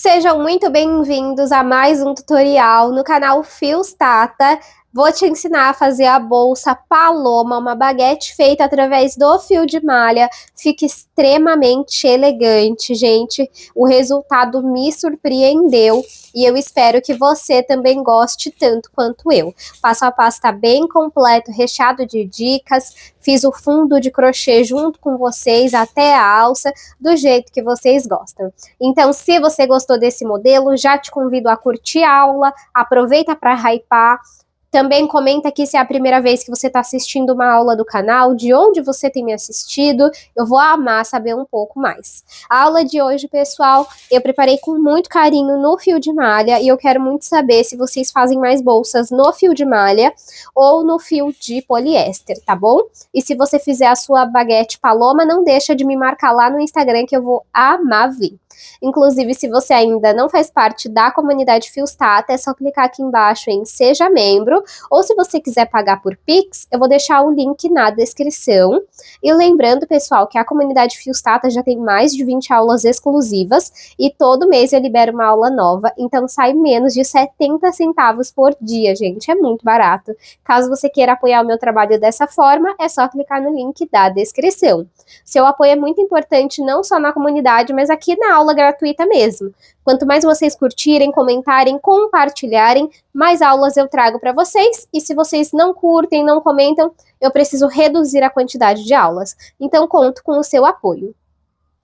Sejam muito bem-vindos a mais um tutorial no canal Fios Tata. Vou te ensinar a fazer a bolsa Paloma, uma baguete feita através do fio de malha. Fica extremamente elegante, gente. O resultado me surpreendeu e eu espero que você também goste tanto quanto eu. O passo a passo está bem completo, recheado de dicas. Fiz o fundo de crochê junto com vocês, até a alça, do jeito que vocês gostam. Então, se você gostou desse modelo, já te convido a curtir a aula, aproveita para hypar. Também comenta aqui se é a primeira vez que você está assistindo uma aula do canal, de onde você tem me assistido, eu vou amar saber um pouco mais. A aula de hoje, pessoal, eu preparei com muito carinho no fio de malha e eu quero muito saber se vocês fazem mais bolsas no fio de malha ou no fio de poliéster, tá bom? E se você fizer a sua baguete Paloma, não deixa de me marcar lá no Instagram que eu vou amar ver. Inclusive, se você ainda não faz parte da comunidade Fios Tata, é só clicar aqui embaixo em Seja Membro, ou se você quiser pagar por Pix, eu vou deixar o link na descrição. E lembrando, pessoal, que a comunidade Fios Tata já tem mais de 20 aulas exclusivas, e todo mês eu libero uma aula nova, então sai menos de 70 centavos por dia, gente, é muito barato. Caso você queira apoiar o meu trabalho dessa forma, é só clicar no link da descrição. Seu apoio é muito importante, não só na comunidade, mas aqui na aula gratuita mesmo. Quanto mais vocês curtirem, comentarem, compartilharem, mais aulas eu trago para vocês. E se vocês não curtem, não comentam, eu preciso reduzir a quantidade de aulas. Então, conto com o seu apoio.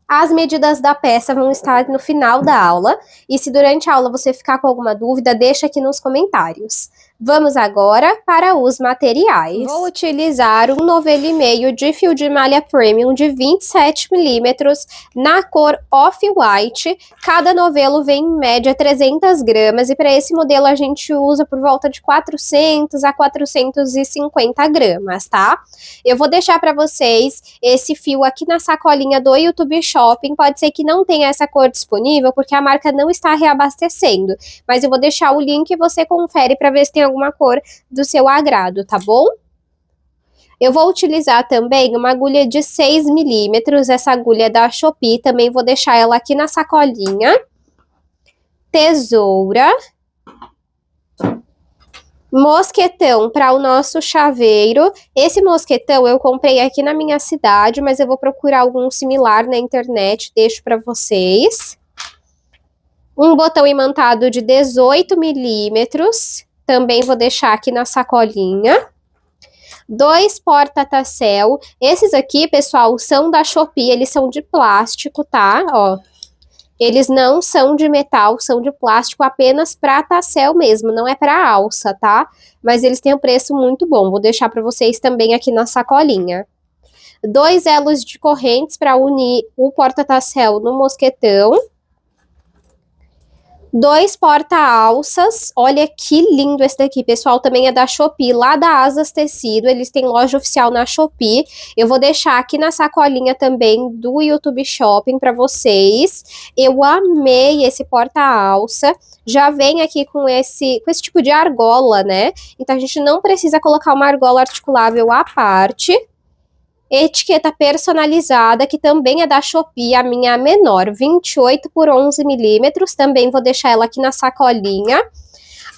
As medidas da peça vão estar no final da aula, e se durante a aula você ficar com alguma dúvida, deixa aqui nos comentários. Vamos agora para os materiais. Vou utilizar um novelo e meio de fio de malha premium de 27 milímetros na cor off-white. Cada novelo vem em média 300 gramas e para esse modelo a gente usa por volta de 400 a 450 gramas, tá? Eu vou deixar para vocês esse fio aqui na sacolinha do YouTube Shopping. Pode ser que não tenha essa cor disponível porque a marca não está reabastecendo, mas eu vou deixar o link e você confere para ver se tem alguma cor do seu agrado, tá bom? Eu vou utilizar também uma agulha de 6 milímetros, essa agulha é da Shopee, também vou deixar ela aqui na sacolinha. Tesoura. Mosquetão para o nosso chaveiro. Esse mosquetão eu comprei aqui na minha cidade, mas eu vou procurar algum similar na internet, deixo para vocês. Um botão imantado de 18 milímetros. Também vou deixar aqui na sacolinha. 2 porta-tassel. Esses aqui, pessoal, são da Shopee, eles são de plástico, tá? Ó, eles não são de metal, são de plástico apenas para tassel mesmo, não é para alça, tá? Mas eles têm um preço muito bom, vou deixar para vocês também aqui na sacolinha. 2 elos de correntes para unir o porta-tassel no mosquetão. 2 porta-alças, olha que lindo esse daqui, pessoal, também é da Shopee, lá da Asas Tecido, eles têm loja oficial na Shopee. Eu vou deixar aqui na sacolinha também do YouTube Shopping para vocês. Eu amei esse porta-alça, já vem aqui com esse tipo de argola, né? Então a gente não precisa colocar uma argola articulável à parte. Etiqueta personalizada, que também é da Shopee, a minha menor, 28 por 11 milímetros, também vou deixar ela aqui na sacolinha.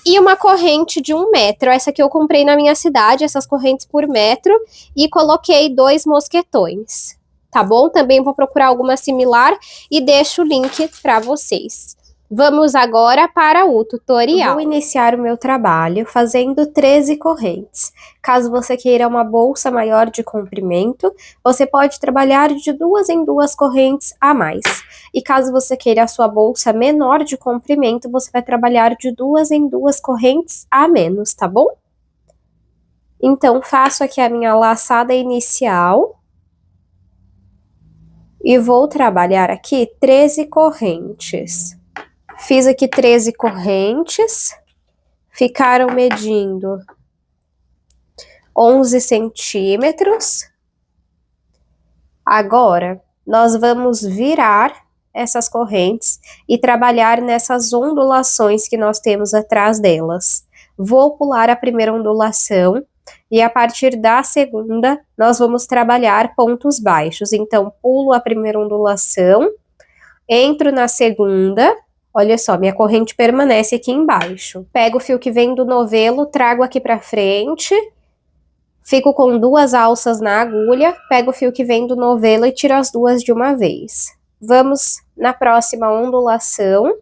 E uma corrente de 1 metro, essa que eu comprei na minha cidade, essas correntes por metro, e coloquei 2 mosquetões, tá bom? Também vou procurar alguma similar e deixo o link para vocês. Vamos agora para o tutorial. Vou iniciar o meu trabalho fazendo 13 correntes. Caso você queira uma bolsa maior de comprimento, você pode trabalhar de 2 em 2 correntes a mais. E caso você queira a sua bolsa menor de comprimento, você vai trabalhar de 2 em 2 correntes a menos, tá bom? Então, faço aqui a minha laçada inicial. E vou trabalhar aqui 13 correntes. Fiz aqui 13 correntes, ficaram medindo 11 centímetros. Agora, nós vamos virar essas correntes e trabalhar nessas ondulações que nós temos atrás delas. Vou pular a primeira ondulação e a partir da segunda, nós vamos trabalhar pontos baixos. Então, pulo a primeira ondulação, entro na segunda. Olha só, minha corrente permanece aqui embaixo. Pego o fio que vem do novelo, trago aqui pra frente, fico com 2 alças na agulha, pego o fio que vem do novelo e tiro as 2 de uma vez. Vamos na próxima ondulação,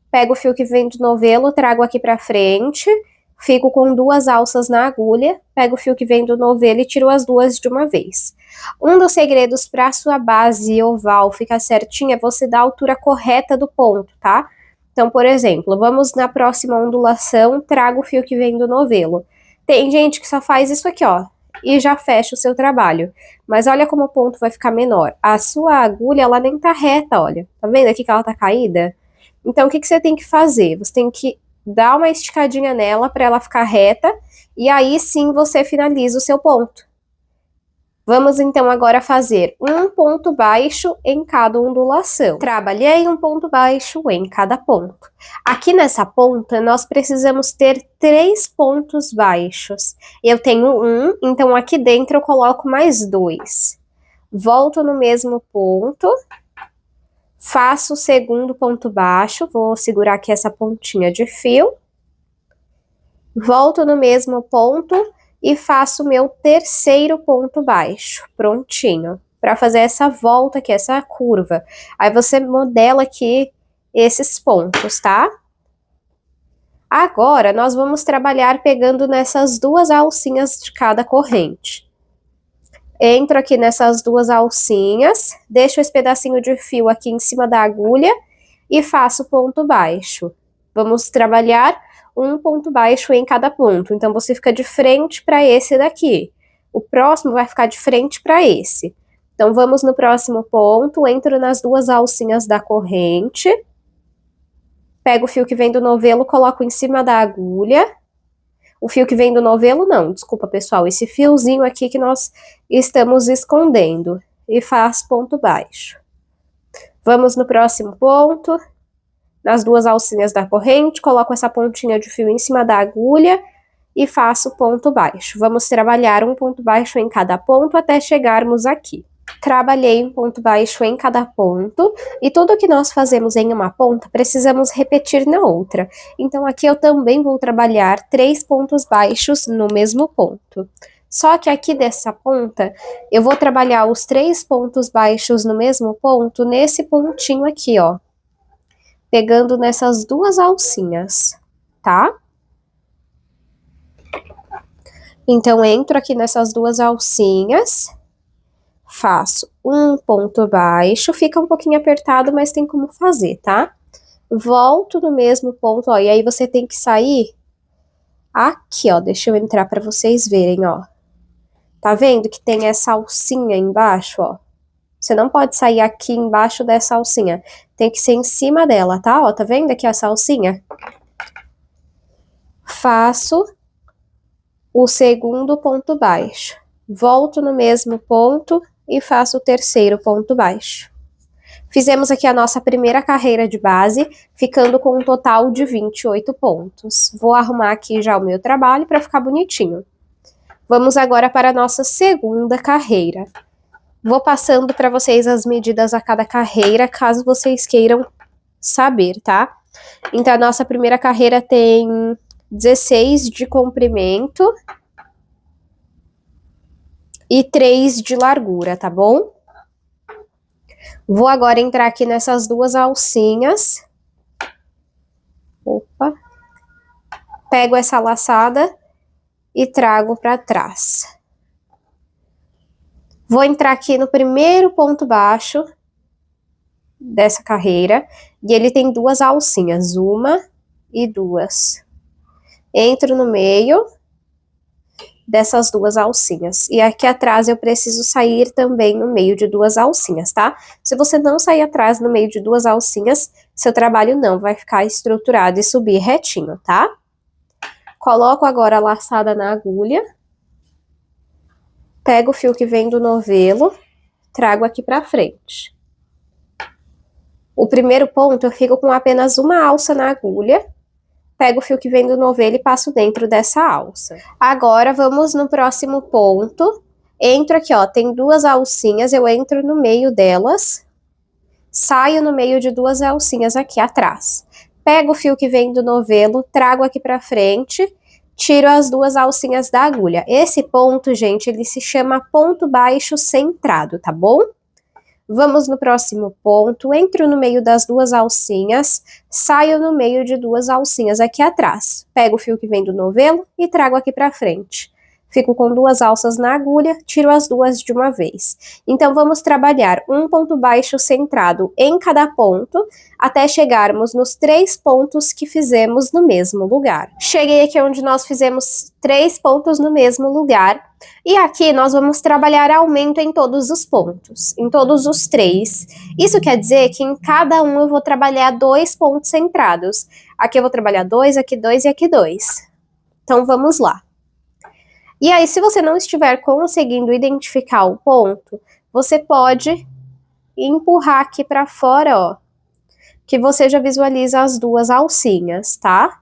pego o fio que vem do novelo, trago aqui pra frente, fico com 2 alças na agulha, pego o fio que vem do novelo e tiro as 2 de uma vez. Um dos segredos para a sua base oval ficar certinha é você dar a altura correta do ponto, tá? Então, por exemplo, vamos na próxima ondulação, trago o fio que vem do novelo. Tem gente que só faz isso aqui, ó, e já fecha o seu trabalho. Mas olha como o ponto vai ficar menor. A sua agulha, ela nem tá reta, olha. Tá vendo aqui que ela tá caída? Então, o que você tem que fazer? Você tem que dar uma esticadinha nela para ela ficar reta, e aí sim você finaliza o seu ponto. Vamos então agora fazer um ponto baixo em cada ondulação. Trabalhei um ponto baixo em cada ponto. Aqui nessa ponta nós precisamos ter 3 pontos baixos. Eu tenho 1, então aqui dentro eu coloco mais 2. Volto no mesmo ponto, faço o segundo ponto baixo, vou segurar aqui essa pontinha de fio. Volto no mesmo ponto e faço o meu terceiro ponto baixo, prontinho, para fazer essa volta aqui, essa curva. Aí você modela aqui esses pontos, tá? Agora, nós vamos trabalhar pegando nessas 2 alcinhas de cada corrente. Entro aqui nessas 2 alcinhas, deixo esse pedacinho de fio aqui em cima da agulha e faço ponto baixo. Vamos trabalhar um ponto baixo em cada ponto. Então, você fica de frente para esse daqui. O próximo vai ficar de frente para esse. Então, vamos no próximo ponto, entro nas 2 alcinhas da corrente, pego o fio que vem do novelo, coloco em cima da agulha. O fio que vem do novelo, não, desculpa, pessoal, esse fiozinho aqui que nós estamos escondendo. E faço ponto baixo. Vamos no próximo ponto. Nas 2 alcinhas da corrente, coloco essa pontinha de fio em cima da agulha e faço ponto baixo. Vamos trabalhar um ponto baixo em cada ponto até chegarmos aqui. Trabalhei um ponto baixo em cada ponto, e tudo que nós fazemos em uma ponta, precisamos repetir na outra. Então, aqui eu também vou trabalhar 3 pontos baixos no mesmo ponto. Só que aqui dessa ponta, eu vou trabalhar os 3 pontos baixos no mesmo ponto, nesse pontinho aqui, ó. Pegando nessas 2 alcinhas, tá? Então, entro aqui nessas 2 alcinhas, faço um ponto baixo, fica um pouquinho apertado, mas tem como fazer, tá? Volto no mesmo ponto, ó, e aí você tem que sair aqui, ó, deixa eu entrar para vocês verem, ó. Tá vendo que tem essa alcinha embaixo, ó? Você não pode sair aqui embaixo dessa alcinha. Tem que ser em cima dela, tá? Ó, tá vendo aqui essa alcinha? Faço o segundo ponto baixo. Volto no mesmo ponto e faço o terceiro ponto baixo. Fizemos aqui a nossa primeira carreira de base, ficando com um total de 28 pontos. Vou arrumar aqui já o meu trabalho para ficar bonitinho. Vamos agora para a nossa segunda carreira. Vou passando para vocês as medidas a cada carreira, caso vocês queiram saber, tá? Então, a nossa primeira carreira tem 16 de comprimento e 3 de largura, tá bom? Vou agora entrar aqui nessas 2 alcinhas. Opa. Pego essa laçada e trago para trás. Vou entrar aqui no primeiro ponto baixo dessa carreira, e ele tem 2 alcinhas, 1 e 2. Entro no meio dessas 2 alcinhas, e aqui atrás eu preciso sair também no meio de 2 alcinhas, tá? Se você não sair atrás no meio de 2 alcinhas, seu trabalho não vai ficar estruturado e subir retinho, tá? Coloco agora a laçada na agulha. Pego o fio que vem do novelo, trago aqui pra frente. O primeiro ponto eu fico com apenas uma alça na agulha, pego o fio que vem do novelo e passo dentro dessa alça. Agora vamos no próximo ponto, entro aqui, ó, tem 2 alcinhas, eu entro no meio delas, saio no meio de duas alcinhas aqui atrás. Pego o fio que vem do novelo, trago aqui pra frente, tiro as duas alcinhas da agulha. Esse ponto, gente, ele se chama ponto baixo centrado, tá bom? Vamos no próximo ponto, entro no meio das duas alcinhas, saio no meio de duas alcinhas aqui atrás. Pego o fio que vem do novelo e trago aqui pra frente. Fico com duas alças na agulha, tiro as duas de uma vez. Então, vamos trabalhar um ponto baixo centrado em cada ponto, até chegarmos nos 3 pontos que fizemos no mesmo lugar. Cheguei aqui onde nós fizemos 3 pontos no mesmo lugar, e aqui nós vamos trabalhar aumento em todos os pontos, em todos os 3. Isso quer dizer que em cada um eu vou trabalhar 2 pontos centrados. Aqui eu vou trabalhar 2, aqui 2 e aqui 2. Então, vamos lá. E aí, se você não estiver conseguindo identificar o ponto, você pode empurrar aqui para fora, ó, que você já visualiza as duas alcinhas, tá?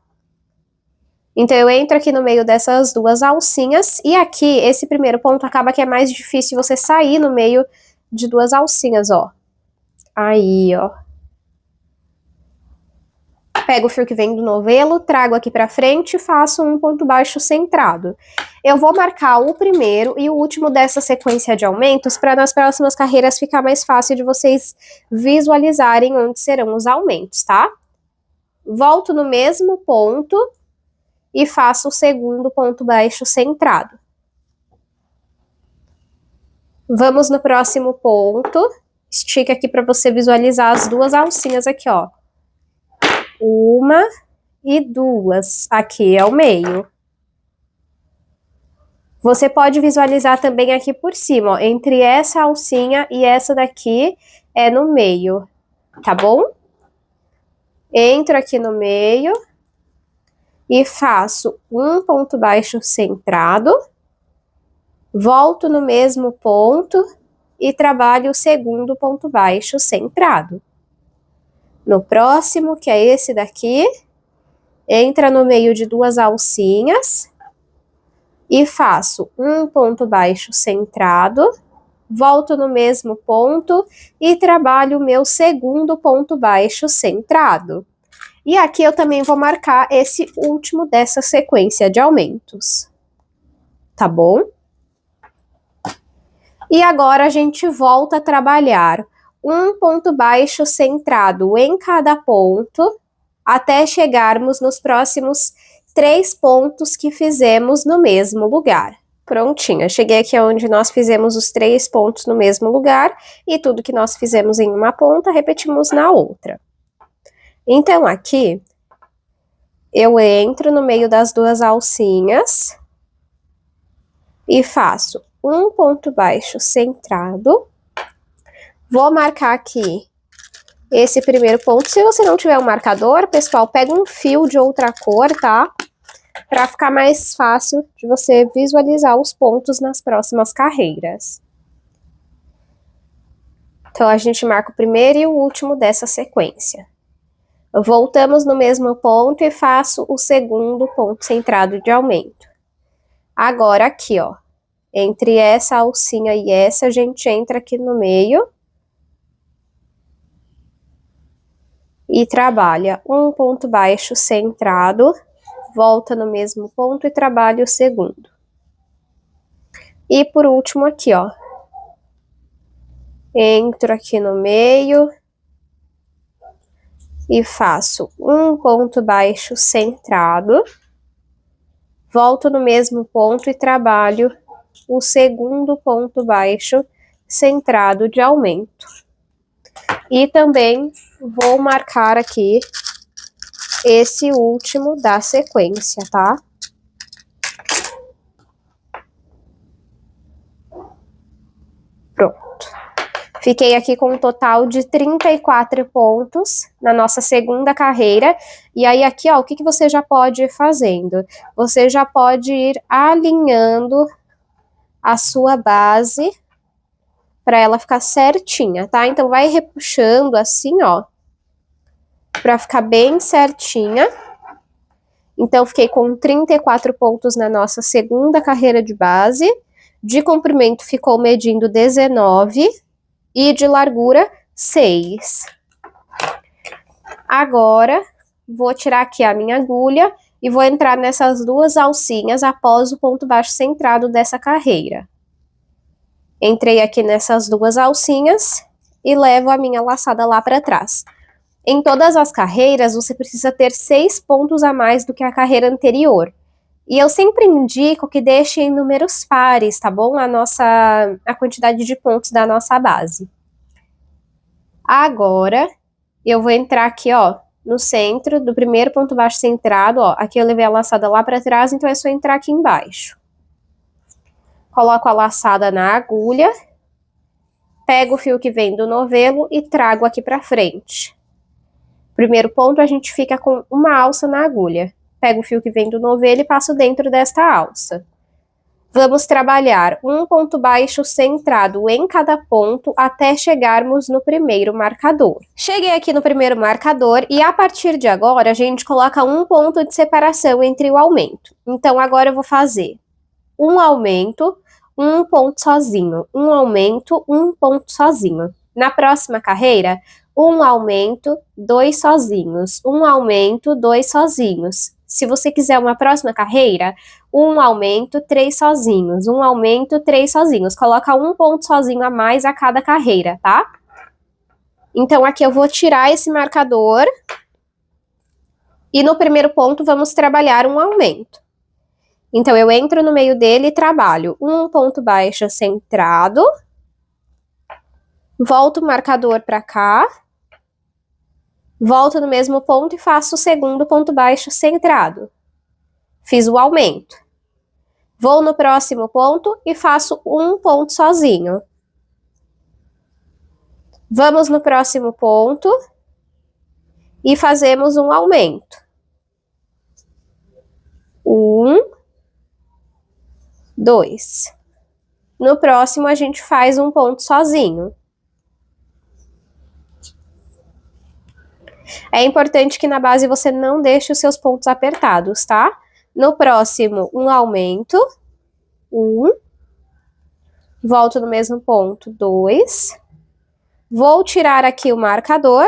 Então, eu entro aqui no meio dessas duas alcinhas, e aqui, esse primeiro ponto acaba que é mais difícil você sair no meio de duas alcinhas, ó. Aí, ó. Pego o fio que vem do novelo, trago aqui pra frente e faço um ponto baixo centrado. Eu vou marcar o primeiro e o último dessa sequência de aumentos para nas próximas carreiras ficar mais fácil de vocês visualizarem onde serão os aumentos, tá? Volto no mesmo ponto e faço o segundo ponto baixo centrado. Vamos no próximo ponto. Estica aqui para você visualizar as duas alcinhas aqui, ó. Uma e duas. Aqui é o meio. Você pode visualizar também aqui por cima, ó, entre essa alcinha e essa daqui é no meio, tá bom? Entro aqui no meio e faço um ponto baixo centrado, volto no mesmo ponto e trabalho o segundo ponto baixo centrado. No próximo, que é esse daqui, entra no meio de duas alcinhas e faço um ponto baixo centrado, volto no mesmo ponto e trabalho o meu segundo ponto baixo centrado. E aqui eu também vou marcar esse último dessa sequência de aumentos, tá bom? E agora a gente volta a trabalhar um ponto baixo centrado em cada ponto, até chegarmos nos próximos 3 pontos que fizemos no mesmo lugar. Prontinho, cheguei aqui onde nós fizemos os 3 pontos no mesmo lugar, e tudo que nós fizemos em uma ponta, repetimos na outra. Então, aqui, eu entro no meio das duas alcinhas, e faço um ponto baixo centrado. Vou marcar aqui esse primeiro ponto. Se você não tiver um marcador, pessoal, pega um fio de outra cor, tá? Para ficar mais fácil de você visualizar os pontos nas próximas carreiras. Então, a gente marca o primeiro e o último dessa sequência. Voltamos no mesmo ponto e faço o segundo ponto centrado de aumento. Agora, aqui, ó, entre essa alcinha e essa, a gente entra aqui no meio e trabalha um ponto baixo centrado, volta no mesmo ponto e trabalha o segundo. E por último aqui, ó, entro aqui no meio e faço um ponto baixo centrado, volto no mesmo ponto e trabalho o segundo ponto baixo centrado de aumento. E também vou marcar aqui esse último da sequência, tá? Pronto. Fiquei aqui com um total de 34 pontos na nossa segunda carreira. E aí aqui, ó, o que você já pode ir fazendo? Você já pode ir alinhando a sua base para ela ficar certinha, tá? Então, vai repuxando assim, ó, para ficar bem certinha. Então, fiquei com 34 pontos na nossa segunda carreira de base. De comprimento, ficou medindo 19 e de largura 6. Agora, vou tirar aqui a minha agulha e vou entrar nessas duas alcinhas após o ponto baixo centrado dessa carreira. Entrei aqui nessas duas alcinhas e levo a minha laçada lá para trás. Em todas as carreiras, você precisa ter 6 pontos a mais do que a carreira anterior. E eu sempre indico que deixe em números pares, tá bom? A quantidade de pontos da nossa base. Agora, eu vou entrar aqui, ó, no centro do primeiro ponto baixo centrado, ó. Aqui eu levei a laçada lá para trás, então é só entrar aqui embaixo. Coloco a laçada na agulha, pego o fio que vem do novelo e trago aqui para frente. Primeiro ponto, a gente fica com uma alça na agulha. Pego o fio que vem do novelo e passo dentro desta alça. Vamos trabalhar um ponto baixo centrado em cada ponto até chegarmos no primeiro marcador. Cheguei aqui no primeiro marcador e a partir de agora a gente coloca um ponto de separação entre o aumento. Então agora eu vou fazer um aumento, um ponto sozinho, um aumento, um ponto sozinho. Na próxima carreira, um aumento, 2 sozinhos, um aumento, 2 sozinhos. Se você quiser uma próxima carreira, um aumento, 3 sozinhos, um aumento, 3 sozinhos. Coloca um ponto sozinho a mais a cada carreira, tá? Então, aqui eu vou tirar esse marcador e no primeiro ponto vamos trabalhar um aumento. Então, eu entro no meio dele e trabalho um ponto baixo centrado, volto o marcador para cá, volto no mesmo ponto e faço o segundo ponto baixo centrado. Fiz o aumento. Vou no próximo ponto e faço um ponto sozinho. Vamos no próximo ponto e fazemos um aumento. 1, 2. No próximo a gente faz um ponto sozinho. É importante que na base você não deixe os seus pontos apertados, tá? No próximo, um aumento, 1, volto no mesmo ponto, 2, vou tirar aqui o marcador,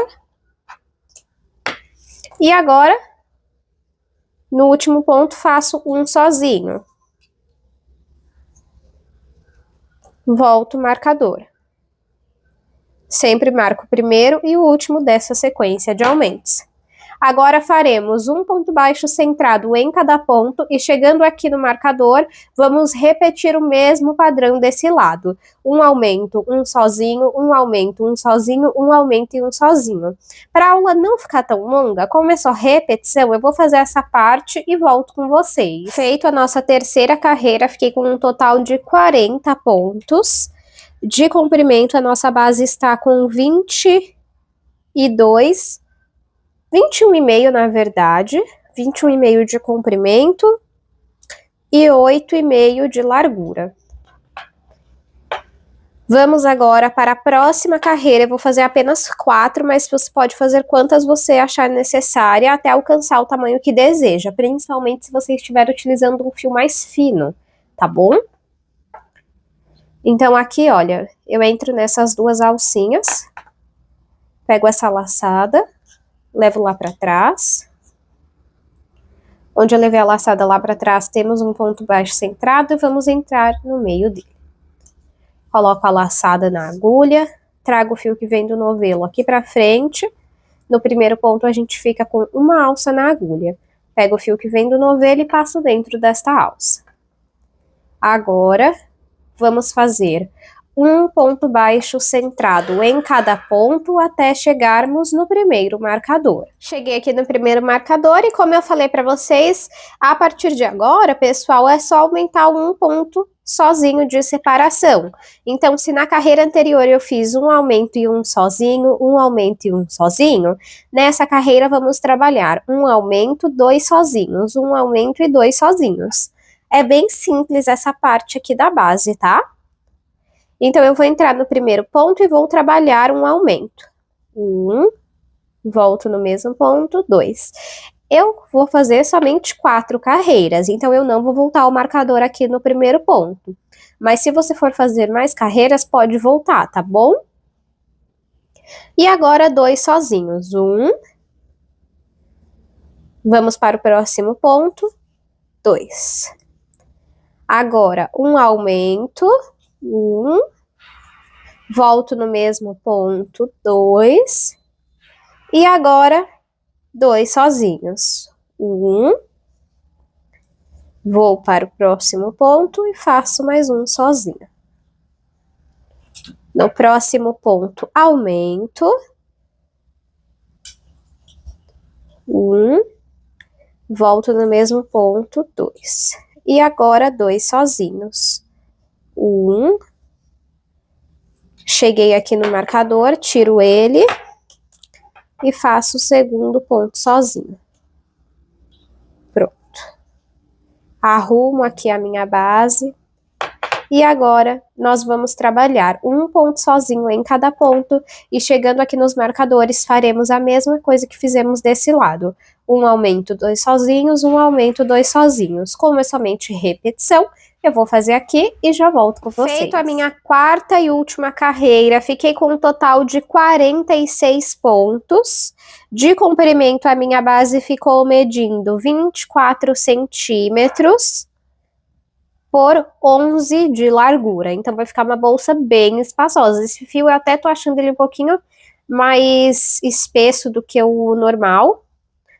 e agora, no último ponto, faço um sozinho. Volto o marcador. Sempre marco o primeiro e o último dessa sequência de aumentos. Agora faremos um ponto baixo centrado em cada ponto e chegando aqui no marcador, vamos repetir o mesmo padrão desse lado. Um aumento, um sozinho, um aumento, um sozinho, um aumento e um sozinho. Para a aula não ficar tão longa, como é só repetição, eu vou fazer essa parte e volto com vocês. Feito a nossa terceira carreira, fiquei com um total de 40 pontos. De comprimento, a nossa base está com 21,5, na verdade, 21,5 de comprimento e 8,5 de largura. Vamos agora para a próxima carreira. Eu vou fazer apenas 4, mas você pode fazer quantas você achar necessária até alcançar o tamanho que deseja, principalmente se você estiver utilizando um fio mais fino, tá bom? Então, aqui, olha, eu entro nessas duas alcinhas, pego essa laçada, levo lá para trás. Onde eu levei a laçada lá para trás, temos um ponto baixo centrado e vamos entrar no meio dele. Coloco a laçada na agulha, trago o fio que vem do novelo aqui para frente. No primeiro ponto, a gente fica com uma alça na agulha. Pego o fio que vem do novelo e passo dentro desta alça. Agora, vamos fazer um ponto baixo centrado em cada ponto até chegarmos no primeiro marcador. Cheguei aqui no primeiro marcador e como eu falei para vocês, a partir de agora, pessoal, é só aumentar um ponto sozinho de separação. Então, se na carreira anterior eu fiz um aumento e um sozinho, um aumento e um sozinho, nessa carreira vamos trabalhar um aumento, 2 sozinhos, um aumento e 2 sozinhos. É bem simples essa parte aqui da base, tá? Então, eu vou entrar no primeiro ponto e vou trabalhar um aumento. 1, volto no mesmo ponto, 2. Eu vou fazer somente 4 carreiras, então eu não vou voltar o marcador aqui no primeiro ponto. Mas se você for fazer mais carreiras, pode voltar, tá bom? E agora 2 sozinhos. 1. Vamos para o próximo ponto. 2. Agora, um aumento. 1. Volto no mesmo ponto. 2. E agora, 2 sozinhos. 1. Vou para o próximo ponto e faço mais um sozinho. No próximo ponto, aumento. 1. Volto no mesmo ponto, 2. E agora, 2 sozinhos. 1. Cheguei aqui no marcador, tiro ele e faço o segundo ponto sozinho. Pronto. Arrumo aqui a minha base. E agora, nós vamos trabalhar um ponto sozinho em cada ponto, e chegando aqui nos marcadores, faremos a mesma coisa que fizemos desse lado. Um aumento, 2 sozinhos, um aumento, 2 sozinhos. Como é somente repetição, eu vou fazer aqui e já volto com vocês. Feito a minha quarta e última carreira, fiquei com um total de 46 pontos. De comprimento, a minha base ficou medindo 24 centímetros. Por 11 de largura, então vai ficar uma bolsa bem espaçosa. Esse fio eu até tô achando ele um pouquinho mais espesso do que o normal,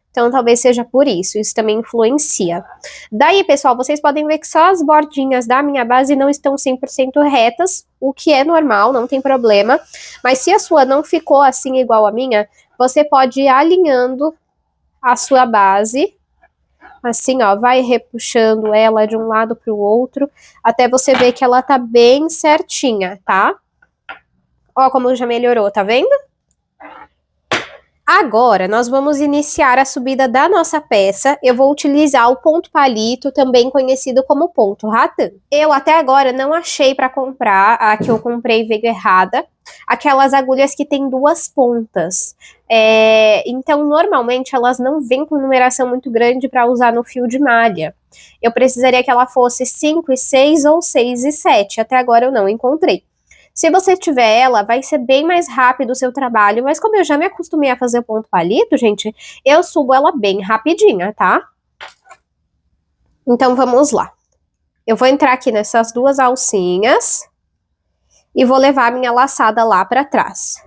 então talvez seja por isso também influencia. Daí, pessoal, vocês podem ver que só as bordinhas da minha base não estão 100% retas, o que é normal, não tem problema, mas se a sua não ficou assim igual a minha, você pode ir alinhando a sua base, assim, ó, vai repuxando ela de um lado para o outro, até você ver que ela tá bem certinha, tá? Ó como já melhorou, tá vendo? Agora, nós vamos iniciar a subida da nossa peça. Eu vou utilizar o ponto palito, também conhecido como ponto ratã. Eu até agora não achei para comprar, a que eu comprei veio errada, aquelas agulhas que tem 2 pontas. Então, normalmente, elas não vêm com numeração muito grande para usar no fio de malha. Eu precisaria que ela fosse 5 e 6 ou 6 e 7. Até agora eu não encontrei. Se você tiver ela, vai ser bem mais rápido o seu trabalho, mas como eu já me acostumei a fazer o ponto palito, gente, eu subo ela bem rapidinha, tá? Então, vamos lá. Eu vou entrar aqui nessas 2 alcinhas e vou levar a minha laçada lá pra trás.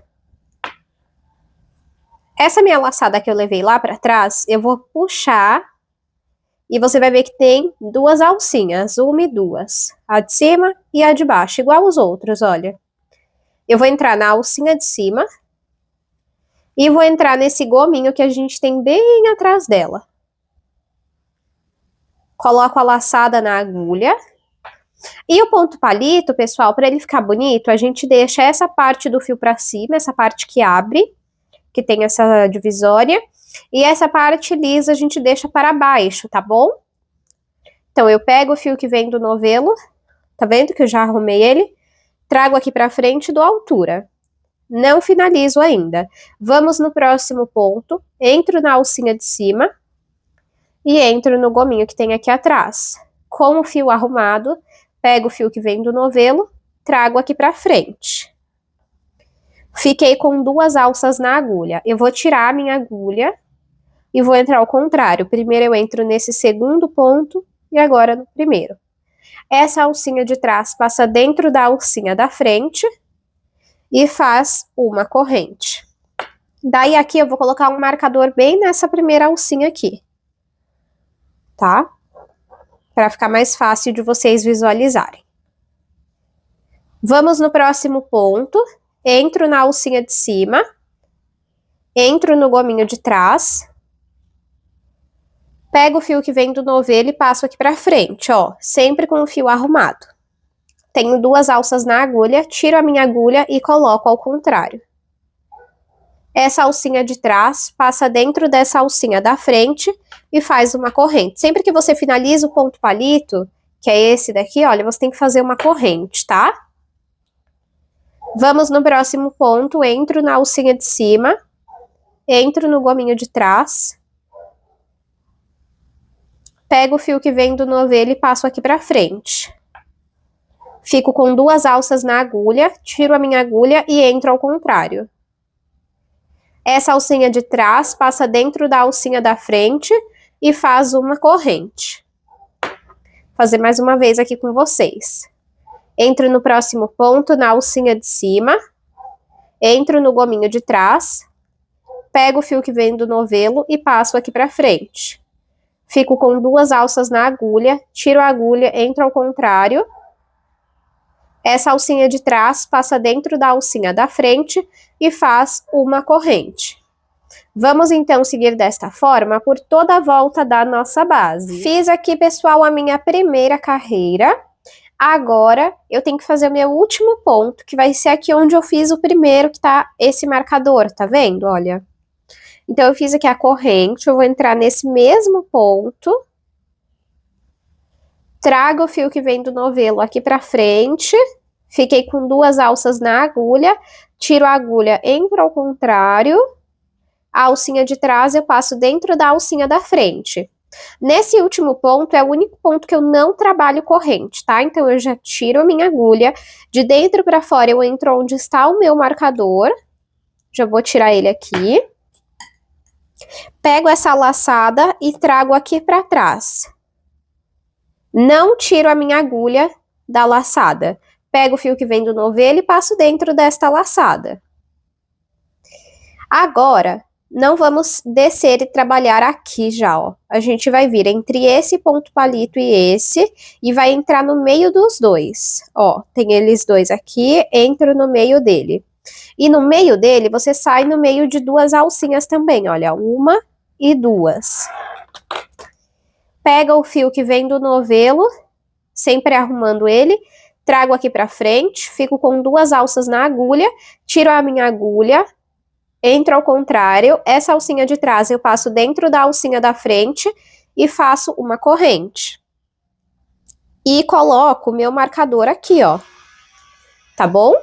Essa minha laçada que eu levei lá pra trás, eu vou puxar e você vai ver que tem 2 alcinhas, 1 e 2. A de cima e a de baixo, igual os outros, olha. Eu vou entrar na alcinha de cima e vou entrar nesse gominho que a gente tem bem atrás dela. Coloco a laçada na agulha. E o ponto palito, pessoal, para ele ficar bonito, a gente deixa essa parte do fio para cima, essa parte que abre, que tem essa divisória, e essa parte lisa a gente deixa para baixo, tá bom? Então, eu pego o fio que vem do novelo, tá vendo que eu já arrumei ele? Trago aqui pra frente e dou altura. Não finalizo ainda. Vamos no próximo ponto, entro na alcinha de cima e entro no gominho que tem aqui atrás. Com o fio arrumado, pego o fio que vem do novelo, trago aqui pra frente. Fiquei com 2 alças na agulha. Eu vou tirar a minha agulha e vou entrar ao contrário. Primeiro eu entro nesse segundo ponto e agora no primeiro. Essa alcinha de trás passa dentro da alcinha da frente e faz uma corrente. Daí aqui eu vou colocar um marcador bem nessa primeira alcinha aqui, tá? Para ficar mais fácil de vocês visualizarem. Vamos no próximo ponto. Entro na alcinha de cima, entro no gominho de trás, pego o fio que vem do novelo e passo aqui pra frente, ó, sempre com o fio arrumado. Tenho 2 alças na agulha, tiro a minha agulha e coloco ao contrário. Essa alcinha de trás passa dentro dessa alcinha da frente e faz uma corrente. Sempre que você finaliza o ponto palito, que é esse daqui, olha, você tem que fazer uma corrente, tá? Vamos no próximo ponto, entro na alcinha de cima, entro no gominho de trás, pego o fio que vem do novelo e passo aqui pra frente. Fico com 2 alças na agulha, tiro a minha agulha e entro ao contrário. Essa alcinha de trás passa dentro da alcinha da frente e faz uma corrente. Vou fazer mais uma vez aqui com vocês. Entro no próximo ponto, na alcinha de cima, entro no gominho de trás, pego o fio que vem do novelo e passo aqui pra frente. Fico com 2 alças na agulha, tiro a agulha, entro ao contrário. Essa alcinha de trás passa dentro da alcinha da frente e faz uma corrente. Vamos então seguir desta forma por toda a volta da nossa base. Fiz aqui, pessoal, a minha primeira carreira. Agora, eu tenho que fazer o meu último ponto, que vai ser aqui onde eu fiz o primeiro, que tá esse marcador, tá vendo? Olha. Então, eu fiz aqui a corrente, eu vou entrar nesse mesmo ponto. Trago o fio que vem do novelo aqui pra frente. Fiquei com 2 alças na agulha. Tiro a agulha, entro ao contrário. A alcinha de trás eu passo dentro da alcinha da frente. Nesse último ponto é o único ponto que eu não trabalho corrente, tá? Então eu já tiro a minha agulha, de dentro para fora eu entro onde está o meu marcador, já vou tirar ele aqui. Pego essa laçada e trago aqui para trás. Não tiro a minha agulha da laçada. Pego o fio que vem do novelo e passo dentro desta laçada. Agora, não vamos descer e trabalhar aqui já, ó. A gente vai vir entre esse ponto palito e esse, e vai entrar no meio dos dois. Ó, tem eles dois aqui, entro no meio dele. E no meio dele, você sai no meio de 2 alcinhas também, olha, 1 e 2. Pega o fio que vem do novelo, sempre arrumando ele, trago aqui pra frente, fico com 2 alças na agulha, tiro a minha agulha, entro ao contrário, essa alcinha de trás eu passo dentro da alcinha da frente e faço uma corrente. E coloco o meu marcador aqui, ó. Tá bom?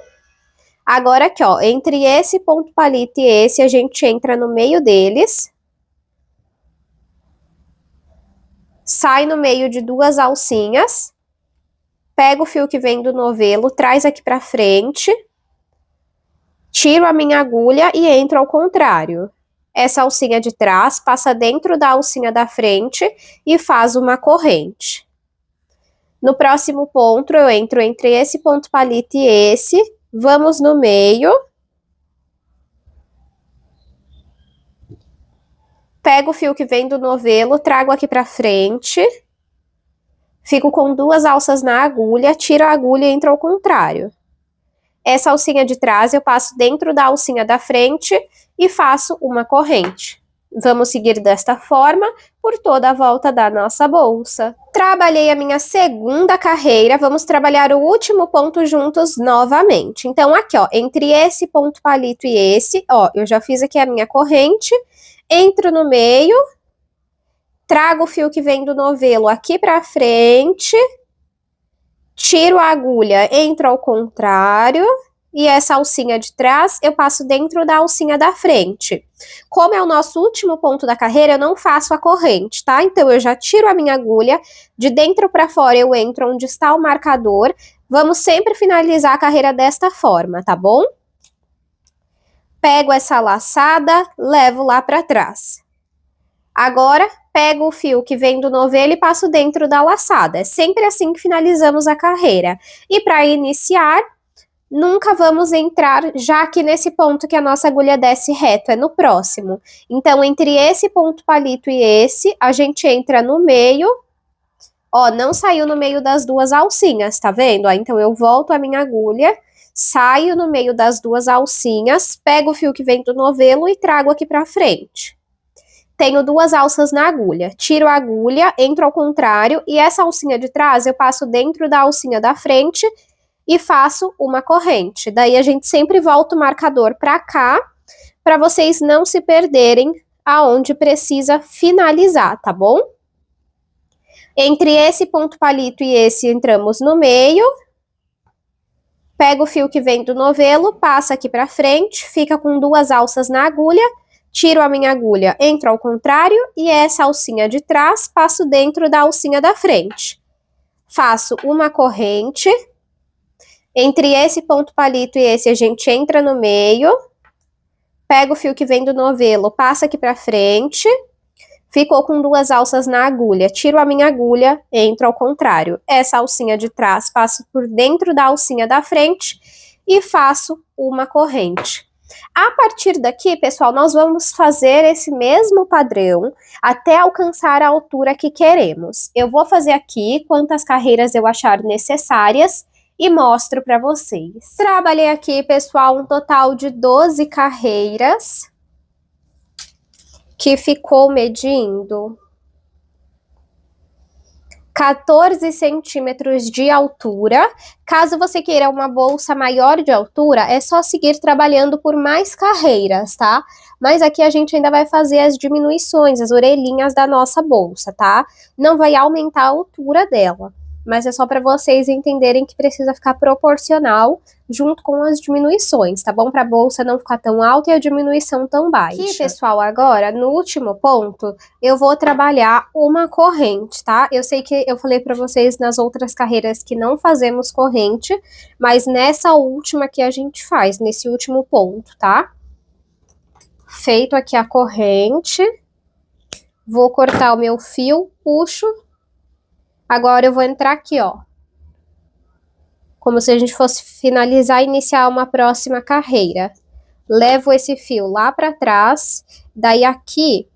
Agora aqui, ó, entre esse ponto palito e esse, a gente entra no meio deles. Sai no meio de 2 alcinhas. Pega o fio que vem do novelo, traz aqui pra frente. Tiro a minha agulha e entro ao contrário. Essa alcinha de trás passa dentro da alcinha da frente e faz uma corrente. No próximo ponto, eu entro entre esse ponto palito e esse, vamos no meio. Pego o fio que vem do novelo, trago aqui pra frente. Fico com 2 alças na agulha, tiro a agulha e entro ao contrário. Essa alcinha de trás eu passo dentro da alcinha da frente e faço uma corrente. Vamos seguir desta forma por toda a volta da nossa bolsa. Trabalhei a minha segunda carreira, vamos trabalhar o último ponto juntos novamente. Então aqui, ó, entre esse ponto palito e esse, ó, eu já fiz aqui a minha corrente, entro no meio, trago o fio que vem do novelo aqui pra frente, tiro a agulha, entro ao contrário, e essa alcinha de trás eu passo dentro da alcinha da frente. Como é o nosso último ponto da carreira, eu não faço a corrente, tá? Então eu já tiro a minha agulha, de dentro para fora eu entro onde está o marcador. Vamos sempre finalizar a carreira desta forma, tá bom? Pego essa laçada, levo lá para trás. Agora, pego o fio que vem do novelo e passo dentro da laçada. É sempre assim que finalizamos a carreira. E para iniciar, nunca vamos entrar já aqui nesse ponto que a nossa agulha desce reto, é no próximo. Então, entre esse ponto palito e esse, a gente entra no meio. Ó, não saiu no meio das 2 alcinhas, tá vendo? Ó, então, eu volto a minha agulha, saio no meio das 2 alcinhas, pego o fio que vem do novelo e trago aqui pra frente. Tenho 2 alças na agulha, tiro a agulha, entro ao contrário, e essa alcinha de trás eu passo dentro da alcinha da frente e faço uma corrente. Daí a gente sempre volta o marcador para cá, para vocês não se perderem aonde precisa finalizar, tá bom? Entre esse ponto palito e esse entramos no meio. Pego o fio que vem do novelo, passa aqui para frente, fica com 2 alças na agulha, tiro a minha agulha, entro ao contrário e essa alcinha de trás passo dentro da alcinha da frente. Faço uma corrente. Entre esse ponto palito e esse, a gente entra no meio, Pega o fio que vem do novelo, passa aqui pra frente. Ficou com 2 alças na agulha. Tiro a minha agulha, entro ao contrário. Essa alcinha de trás passo por dentro da alcinha da frente e faço uma corrente. A partir daqui, pessoal, nós vamos fazer esse mesmo padrão até alcançar a altura que queremos. Eu vou fazer aqui quantas carreiras eu achar necessárias e mostro para vocês. Trabalhei aqui, pessoal, um total de 12 carreiras, que ficou medindo 14 centímetros de altura. Caso você queira uma bolsa maior de altura, é só seguir trabalhando por mais carreiras, tá? Mas aqui a gente ainda vai fazer as diminuições, as orelhinhas da nossa bolsa, tá? Não vai aumentar a altura dela, mas é só para vocês entenderem que precisa ficar proporcional junto com as diminuições, tá bom? Para a bolsa não ficar tão alta e a diminuição tão baixa. Aqui, pessoal, agora, no último ponto, eu vou trabalhar uma corrente, tá? Eu sei que eu falei para vocês nas outras carreiras que não fazemos corrente, mas nessa última que a gente faz, nesse último ponto, tá? Feito aqui a corrente, vou cortar o meu fio, puxo. Agora eu vou entrar aqui, ó, como se a gente fosse finalizar e iniciar uma próxima carreira. Levo esse fio lá para trás, daí aqui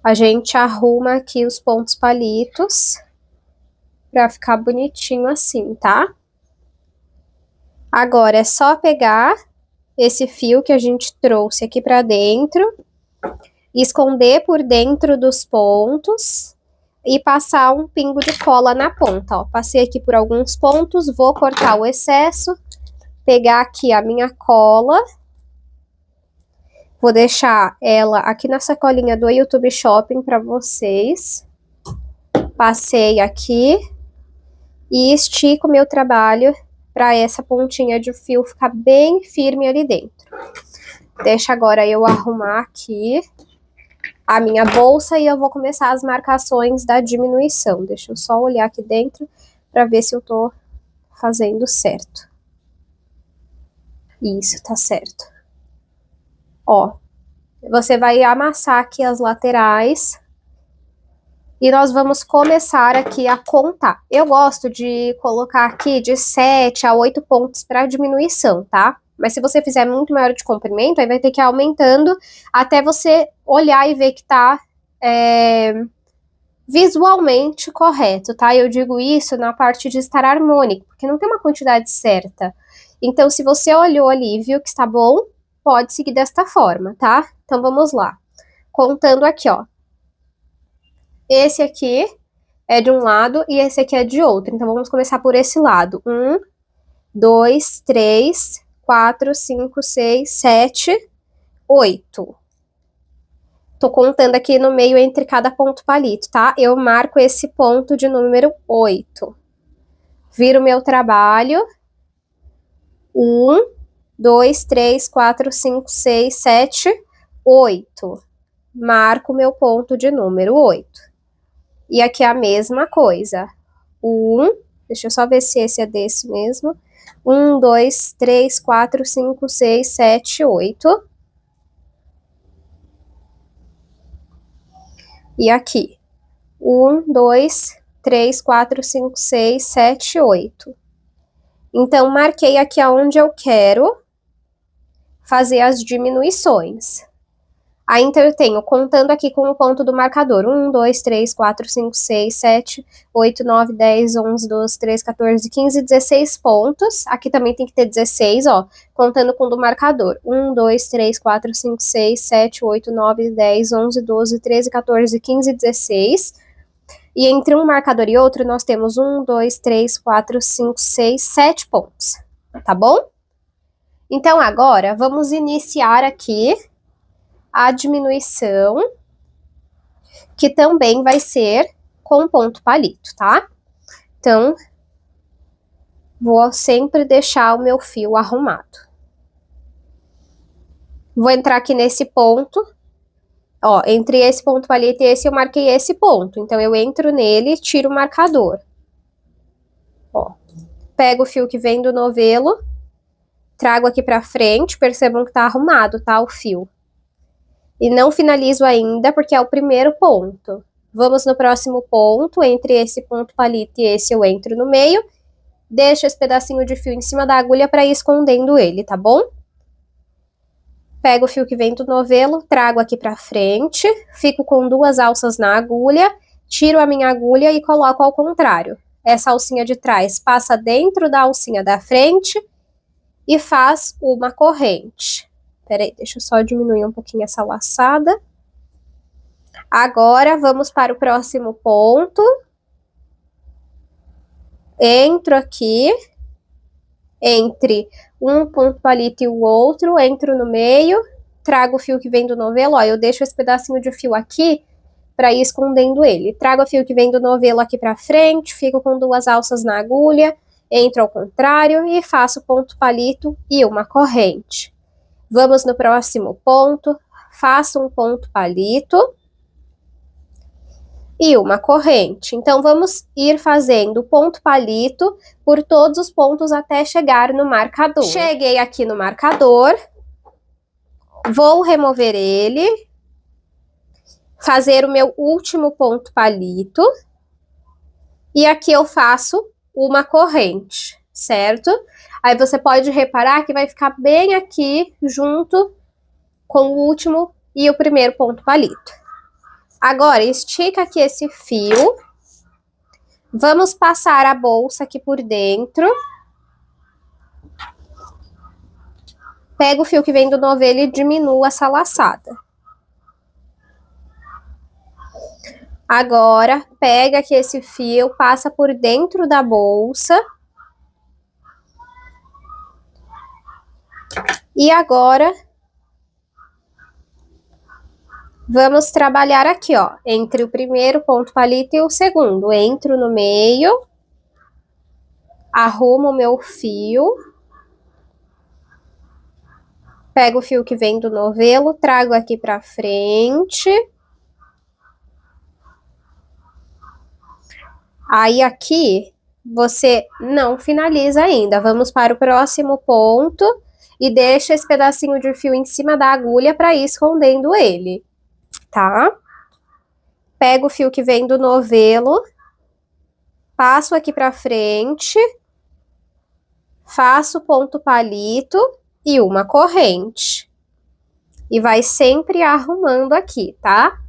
a gente arruma aqui os pontos palitos para ficar bonitinho assim, tá? Agora é só pegar esse fio que a gente trouxe aqui para dentro, esconder por dentro dos pontos e passar um pingo de cola na ponta, ó. Passei aqui por alguns pontos, vou cortar o excesso, pegar aqui a minha cola, vou deixar ela aqui na sacolinha do YouTube Shopping para vocês. Passei aqui e estico o meu trabalho para essa pontinha de fio ficar bem firme ali dentro. Deixa agora eu arrumar aqui a minha bolsa e eu vou começar as marcações da diminuição. Deixa eu só olhar aqui dentro para ver se eu tô fazendo certo. Isso, tá certo. Ó, você vai amassar aqui as laterais e nós vamos começar aqui a contar. Eu gosto de colocar aqui de 7 a 8 pontos para diminuição, tá? Mas se você fizer muito maior de comprimento, aí vai ter que ir aumentando até você olhar e ver que tá visualmente correto, tá? Eu digo isso na parte de estar harmônico, porque não tem uma quantidade certa. Então, se você olhou ali e viu que está bom, pode seguir desta forma, tá? Então, vamos lá. Contando aqui, ó. Esse aqui é de um lado e esse aqui é de outro. Então, vamos começar por esse lado. 1, 2, 3, 4, 5, 6, 7, 8. Tô contando aqui no meio entre cada ponto palito, tá? Eu marco esse ponto de número 8. Viro meu trabalho. 1, 2, 3, 4, 5, 6, 7, 8. Marco meu ponto de número 8. E aqui a mesma coisa. 1, deixa eu só ver se esse é desse mesmo. 1, 2, 3, 4, 5, 6, 7, 8. E aqui. 1, 2, 3, 4, 5, 6, 7, 8. Então, marquei aqui aonde eu quero fazer as diminuições. Aí, então, eu tenho, contando aqui com o ponto do marcador, 1, 2, 3, 4, 5, 6, 7, 8, 9, 10, 11, 12, 13, 14, 15, 16 pontos. Aqui também tem que ter 16, ó, contando com o do marcador. 1, 2, 3, 4, 5, 6, 7, 8, 9, 10, 11, 12, 13, 14, 15, 16. E entre um marcador e outro, nós temos 1, 2, 3, 4, 5, 6, 7 pontos, tá bom? Então, agora, vamos iniciar aqui a diminuição, que também vai ser com ponto palito, tá? Então, vou sempre deixar o meu fio arrumado. Vou entrar aqui nesse ponto, ó, entre esse ponto palito e esse, eu marquei esse ponto. Então, eu entro nele, tiro o marcador. Ó, pego o fio que vem do novelo, trago aqui pra frente, percebam que tá arrumado, tá, o fio. E não finalizo ainda, porque é o primeiro ponto. Vamos no próximo ponto, entre esse ponto palito e esse eu entro no meio, deixo esse pedacinho de fio em cima da agulha para ir escondendo ele, tá bom? Pego o fio que vem do novelo, trago aqui pra frente, fico com 2 alças na agulha, tiro a minha agulha e coloco ao contrário. Essa alcinha de trás passa dentro da alcinha da frente e faz uma corrente. Peraí, deixa eu só diminuir um pouquinho essa laçada. Agora, vamos para o próximo ponto. Entro aqui, entre um ponto palito e o outro, entro no meio, trago o fio que vem do novelo, ó, eu deixo esse pedacinho de fio aqui para ir escondendo ele. Trago o fio que vem do novelo aqui para frente, fico com 2 alças na agulha, entro ao contrário e faço ponto palito e uma corrente. Vamos no próximo ponto, faço um ponto palito e uma corrente. Então, vamos ir fazendo ponto palito por todos os pontos até chegar no marcador. Cheguei aqui no marcador, vou remover ele, fazer o meu último ponto palito, e aqui eu faço uma corrente, certo? Aí você pode reparar que vai ficar bem aqui junto com o último e o primeiro ponto palito. Agora, estica aqui esse fio, vamos passar a bolsa aqui por dentro, pega o fio que vem do novelo e diminua essa laçada. Agora, pega aqui esse fio, passa por dentro da bolsa. E agora, vamos trabalhar aqui, ó, entre o primeiro ponto palito e o segundo. Entro no meio, arrumo o meu fio, pego o fio que vem do novelo, trago aqui pra frente. Aí aqui, você não finaliza ainda. Vamos para o próximo ponto e deixa esse pedacinho de fio em cima da agulha para ir escondendo ele, tá? Pego o fio que vem do novelo, passo aqui pra frente, faço ponto palito e uma corrente. E vai sempre arrumando aqui, tá?